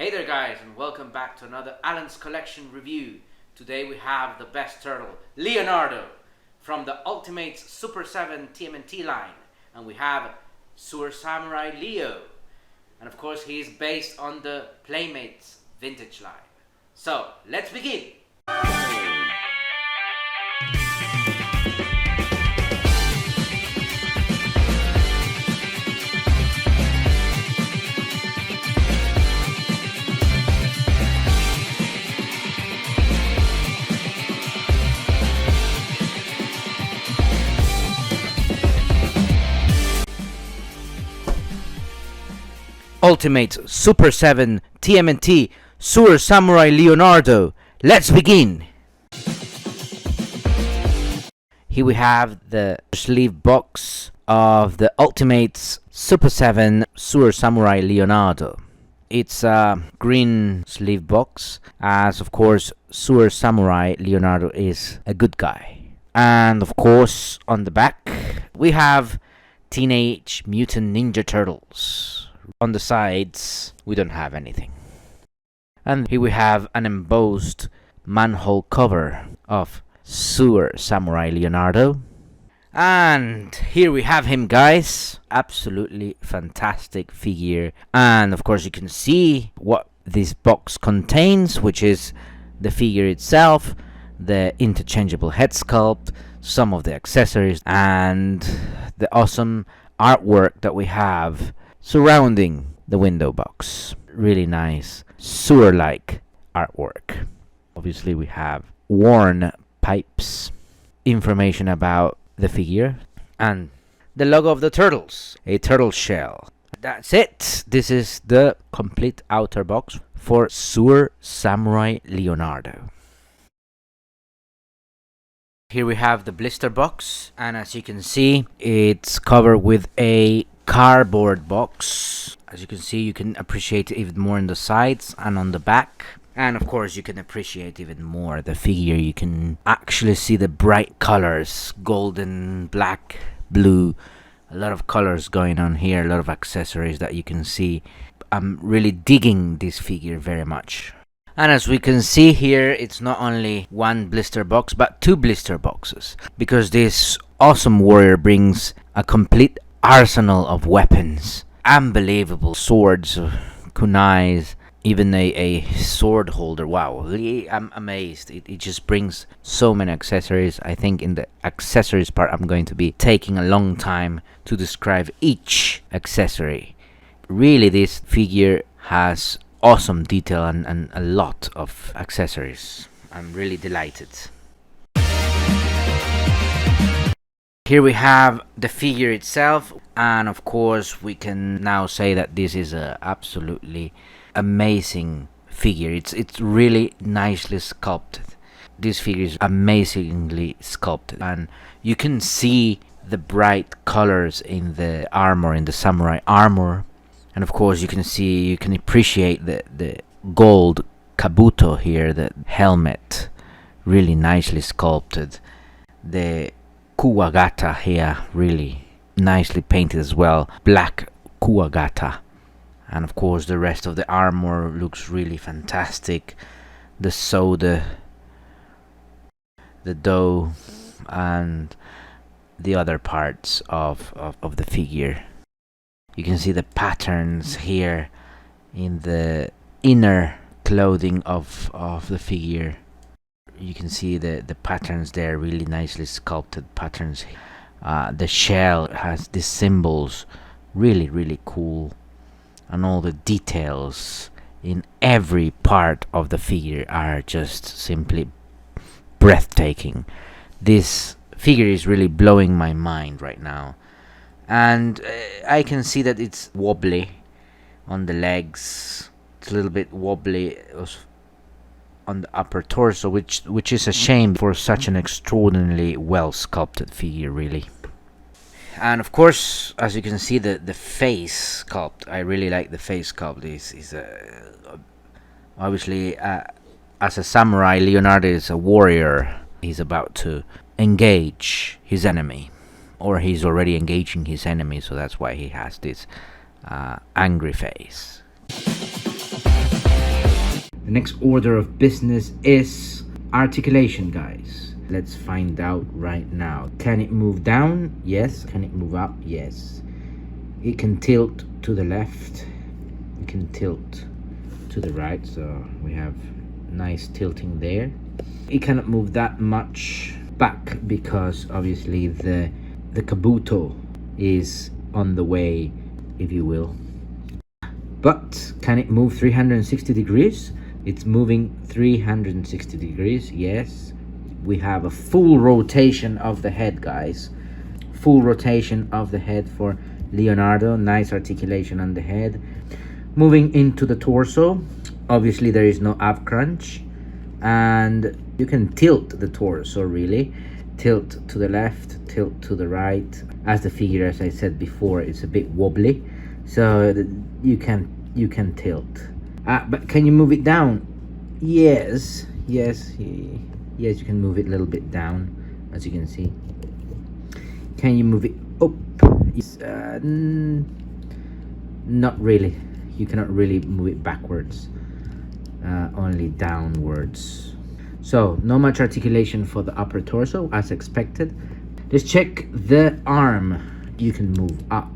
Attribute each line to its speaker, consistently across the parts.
Speaker 1: Hey there guys, and welcome back to another Alan's Collection review. Today we have the best turtle, Leonardo, from the Ultimate Super7 TMNT line. And we have Sewer Samurai Leo. And of course he is based on the Playmates vintage line. So, let's begin! Ultimate Super7 TMNT Sewer Samurai Leonardo. Let's begin! Here we have the sleeve box of the Ultimate Super7 Sewer Samurai Leonardo. It's a green sleeve box, as of course Sewer Samurai Leonardo is a good guy. And of course on the back we have Teenage Mutant Ninja Turtles. On the sides, we don't have anything. And here we have an embossed manhole cover of Sewer Samurai Leonardo. And here we have him, guys. Absolutely fantastic figure. And of course you can see what this box contains, which is the figure itself, the interchangeable head sculpt, some of the accessories, and the awesome artwork that we have surrounding the window box. Really nice sewer-like artwork. Obviously we have worn pipes, information about the figure, and the logo of the turtles, a turtle shell. That's it. This is the complete outer box for Sewer Samurai Leonardo. Here we have the blister box, and as you can see, it's covered with a cardboard box. As you can see, you can appreciate it even more on the sides and on the back. And of course you can appreciate even more the figure. You can actually see the bright colors, golden, black, blue, a lot of colors going on here, a lot of accessories that you can see. I'm really digging this figure very much. And as we can see here, it's not only one blister box but two blister boxes, because this awesome warrior brings a complete arsenal of weapons, unbelievable swords, kunais, even a sword holder. Wow, I'm amazed. It just brings so many accessories. I think in the accessories part I'm going to be taking a long time to describe each accessory. Really, this figure has awesome detail and a lot of accessories. I'm really delighted. Here we have the figure itself, and of course we can now say that this is a absolutely amazing figure. It's really nicely sculpted. This figure is amazingly sculpted, and you can see the bright colors in the armor, in the samurai armor, and of course you can appreciate the gold kabuto here, the helmet, really nicely sculpted. The kuwagata here, really nicely painted as well, black kuwagata. And of course the rest of the armor looks really fantastic. The soda, the dough, and the other parts of the figure. You can see the patterns here in the inner clothing of the figure. You can see the patterns there, really nicely sculpted patterns. The shell has these symbols, really cool, and all the details in every part of the figure are just simply breathtaking. This figure is really blowing my mind right now, and I can see that it's wobbly on the legs. It's a little bit wobbly on the upper torso, which is a shame for such an extraordinarily well sculpted figure, really. And of course, as you can see, the face sculpt, I really like the face sculpt. Is obviously as a samurai, Leonardo is a warrior. He's about to engage his enemy, or he's already engaging his enemy, so that's why he has this angry face. The next order of business is articulation, guys. Let's find out right now. Can it move down? Yes. Can it move up? Yes. It can tilt to the left. It can tilt to the right, so we have nice tilting there. It cannot move that much back because obviously the kabuto is on the way, if you will. But can it move 360 degrees? It's moving 360 degrees, yes. We have a full rotation of the head, guys. Full rotation of the head for Leonardo. Nice articulation on the head. Moving into the torso, obviously there is no ab crunch, and you can tilt the torso, really. Tilt to the left, tilt to the right. As the figure, as I said before, it's a bit wobbly, so you can tilt. But can you move it down? Yes, you can move it a little bit down, as you can see. Can you move it up? Not really. You cannot really move it backwards, only downwards. So no much articulation for the upper torso as expected. Let's check the arm. You can move up,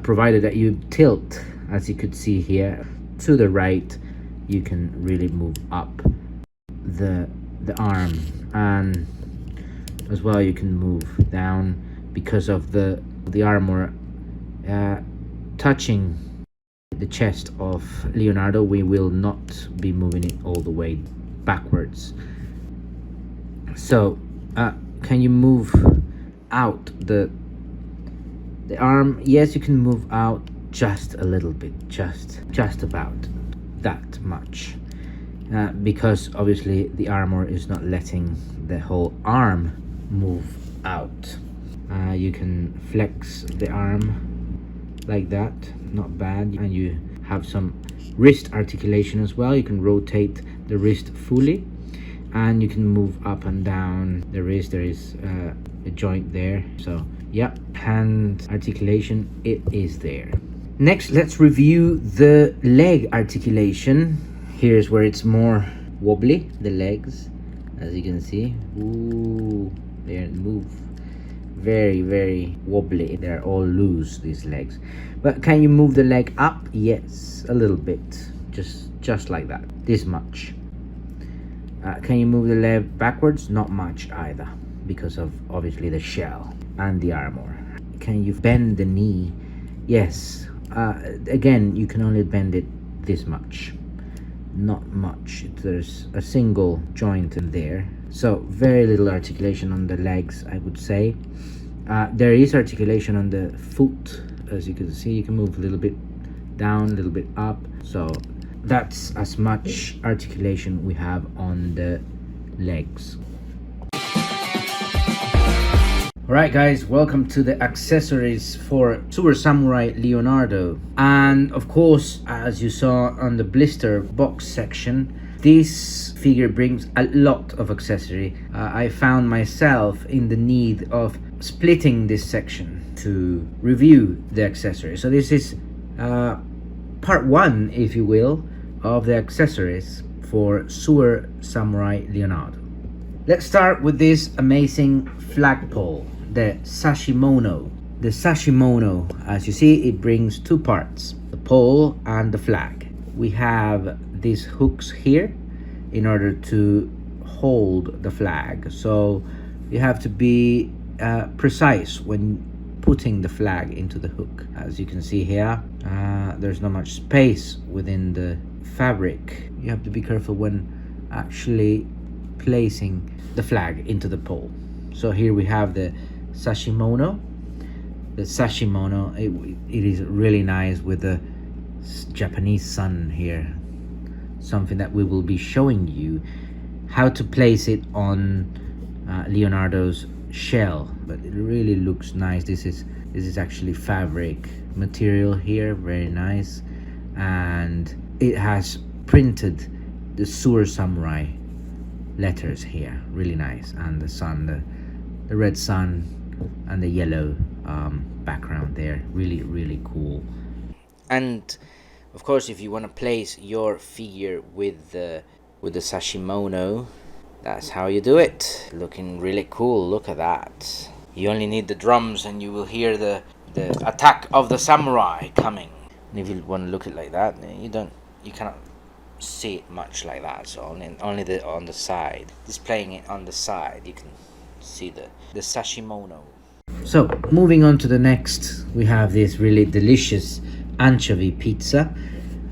Speaker 1: provided that you tilt, as you could see here, to the right. You can really move up the arm, and as well you can move down because of the armor touching the chest of Leonardo. We will not be moving it all the way backwards. So can you move out the arm? Yes, you can move out just a little bit, just about that much, because obviously the armor is not letting the whole arm move out. You can flex the arm like that, not bad, and you have some wrist articulation as well. You can rotate the wrist fully, and you can move up and down the wrist. There is a joint there, so yeah, hand articulation, it is there. Next, let's review the leg articulation. Here's where it's more wobbly, the legs, as you can see. Ooh, they move very wobbly. They're all loose, these legs. But can you move the leg up? Yes, a little bit, just like that, this much. Can you move the leg backwards? Not much either, because of obviously the shell and the armor. Can you bend the knee? Yes. Again, you can only bend it this much, not much. There's a single joint in there, so very little articulation on the legs, I would say. There is articulation on the foot, as you can see. You can move a little bit down, a little bit up, so that's as much articulation we have on the legs. Alright guys, welcome to the accessories for Sewer Samurai Leonardo. And of course, as you saw on the blister box section, this figure brings a lot of accessory. I found myself in the need of splitting this section to review the accessories. So this is part one, if you will, of the accessories for Sewer Samurai Leonardo. Let's start with this amazing flagpole, the sashimono. The sashimono, as you see, it brings two parts, the pole and the flag. We have these hooks here in order to hold the flag, so you have to be precise when putting the flag into the hook. As you can see here, there's not much space within the fabric. You have to be careful when actually placing the flag into the pole. So here we have the sashimono. The sashimono, it is really nice with the Japanese sun here. Something that we will be showing you how to place it on Leonardo's shell, but it really looks nice. This is actually fabric material here, very nice, and it has printed the Sewer Samurai letters here, really nice, and the sun, the red sun and the yellow background there, really cool. And Of course, if you want to place your figure with the Sashimono, that's how you do it. Looking really cool. Look at that. You only need the drums and you will hear the attack of the samurai coming. And if you want to look at it like that, you cannot see it much like that. So only on the side. Displaying it on the side, you can see the Sashimono. So moving on to the next, we have this really delicious anchovy pizza.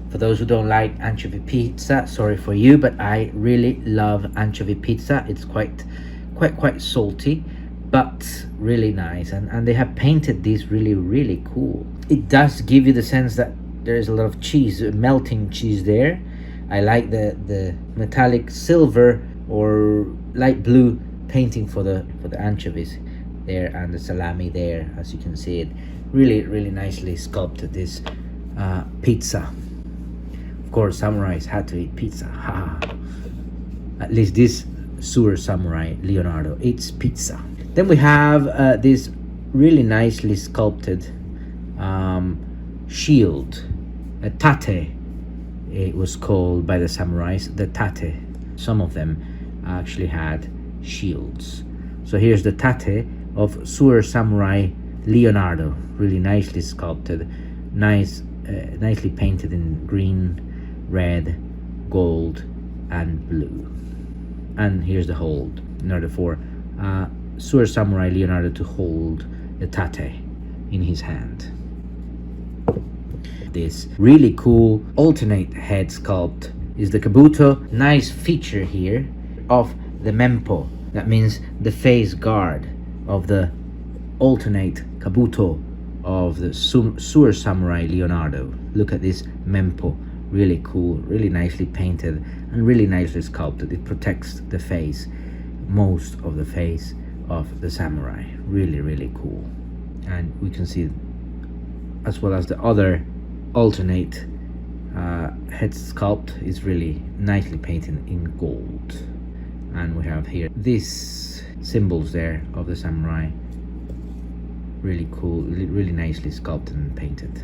Speaker 1: For those who don't like anchovy pizza, sorry for you, but I really love anchovy pizza. It's quite salty, but really nice. And they have painted this really cool. It does give you the sense that there is a lot of cheese, melting cheese there. I like the metallic silver or light blue painting for the anchovies there, and the salami there, as you can see it. Really nicely sculpted, this pizza. Of course, samurais had to eat pizza. At least this Sewer Samurai Leonardo eats pizza. Then we have this really nicely sculpted shield, a tate. It was called by the samurais the tate. Some of them actually had shields. So here's the tate of Sewer Samurai Leonardo, really nicely sculpted, nicely painted in green, red, gold, and blue. And here's the hold in order for Sewer Samurai Leonardo to hold the tate in his hand. This really cool alternate head sculpt is the kabuto. Nice feature here of the mempo. That means the face guard of the alternate kabuto of the Sewer Samurai Leonardo. Look at this mempo. Really cool, really nicely painted, and really nicely sculpted. It protects the face, most of the face of the samurai. Really cool. And we can see, as well as the other alternate head sculpt, is really nicely painted in gold. And we have here these symbols there of the samurai. Really cool, really nicely sculpted and painted.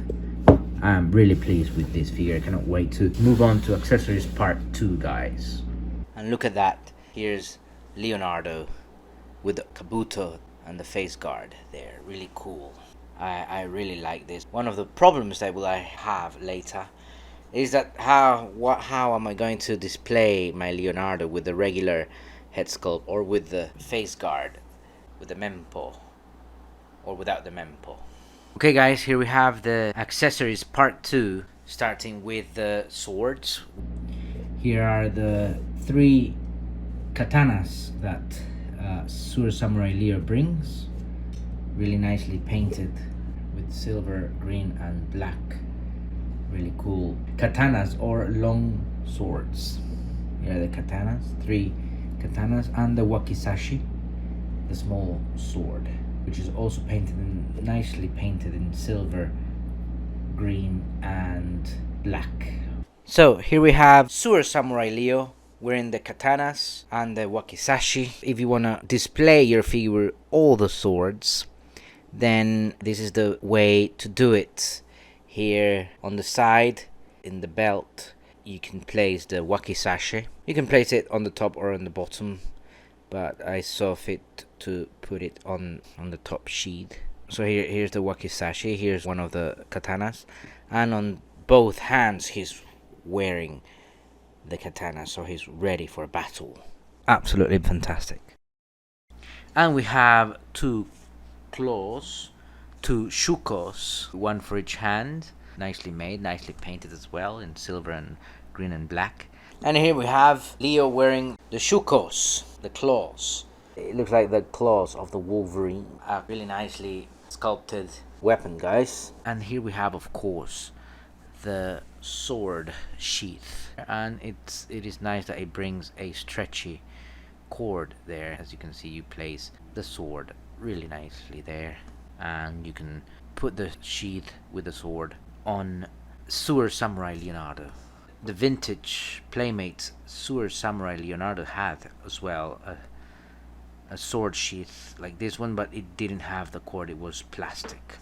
Speaker 1: I'm really pleased with this figure. I cannot wait to move on to accessories part 2, guys. And look at that. Here's Leonardo with the kabuto and the face guard there. Really cool. I really like this. One of the problems that I have later is that how am I going to display my Leonardo with the regular head sculpt, or with the face guard, with the mempo, or without the mempo? Okay guys, here we have the accessories part 2, starting with the swords. Here are the 3 katanas that Sewer Samurai Leo brings. Really nicely painted with silver, green and black. Really cool katanas, or long swords. Here are the katanas, 3 katanas, and the wakizashi, the small sword, which is also nicely painted in silver, green and black. So here we have Sewer Samurai Leo wearing the katanas and the wakizashi. If you want to display your figure with all the swords, then this is the way to do it. Here on the side, in the belt, you can place the wakizashi. You can place it on the top or on the bottom, but I saw fit to put it on the top sheath. So here's the wakizashi. Here's one of the katanas, and on both hands he's wearing the katana, so he's ready for battle. Absolutely fantastic. And we have 2 claws, 2 shukos, 1 for each hand. Nicely made, nicely painted as well, in silver and green and black. And here we have Leo wearing the shukos, the claws. It looks like the claws of the Wolverine. A really nicely sculpted weapon, guys. And here we have, of course, the sword sheath. And it is nice that it brings a stretchy cord there. As you can see, you place the sword really nicely there, and you can put the sheath with the sword on Sewer Samurai Leonardo. The vintage Playmate Sewer Samurai Leonardo had as well a sword sheath like this one, but it didn't have the cord, it was plastic.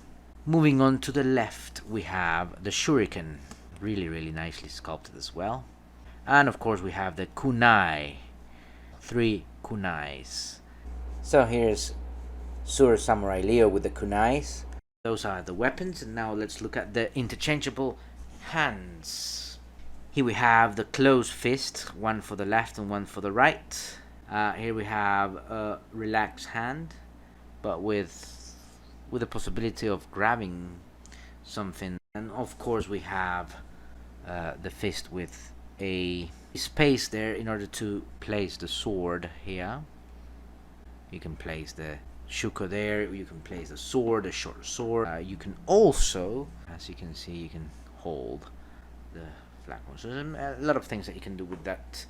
Speaker 1: Moving on to the left, we have the shuriken. Really nicely sculpted as well. And of course we have the kunai, 3 kunais. So here's Sewer Samurai Leo with the kunais. Those are the weapons, and now let's look at the interchangeable hands. Here we have the closed fist, one for the left and one for the right. Here we have a relaxed hand, but with the possibility of grabbing something. And of course we have the fist with a space there in order to place the sword here. You can place the shuko there, you can place the sword, the short sword. You can also, as you can see, you can hold the flat one. So there's a lot of things that you can do with that.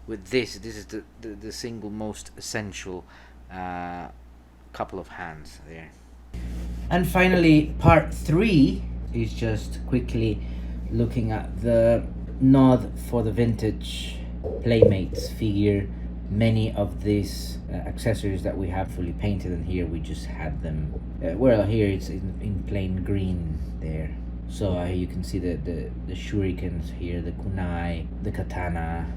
Speaker 1: With this is the single most essential couple of hands there. And finally, part 3 is just quickly looking at the nod for the vintage Playmates figure. Many of these accessories that we have fully painted, and here we just had them. Well, here it's in plain green there. So you can see the shurikens here, the kunai, the katana,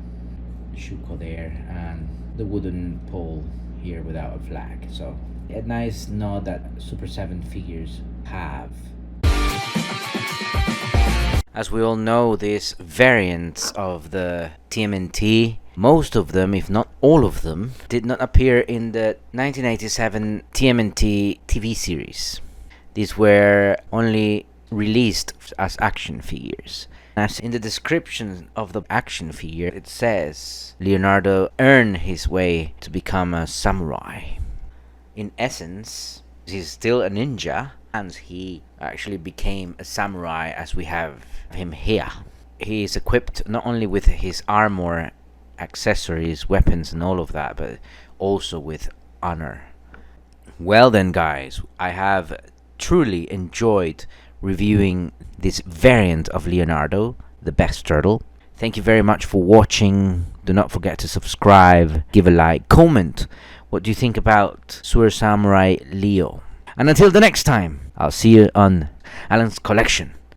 Speaker 1: shuko there, and the wooden pole here without a flag. So a nice nod that Super 7 figures have. As we all know, these variants of the TMNT, most of them, if not all of them, did not appear in the 1987 TMNT TV series. These were only released as action figures. As in the description of the action figure, it says Leonardo earned his way to become a samurai. In essence, he's still a ninja, and he actually became a samurai as we have him here. He is equipped not only with his armor, accessories, weapons and all of that, but also with honor. Well then guys, I have truly enjoyed reviewing this variant of Leonardo, the best turtle. Thank you very much for watching. Do not forget to subscribe, give a like, comment what do you think about Sewer Samurai Leo. And until the next time, I'll see you on Alan's Collection.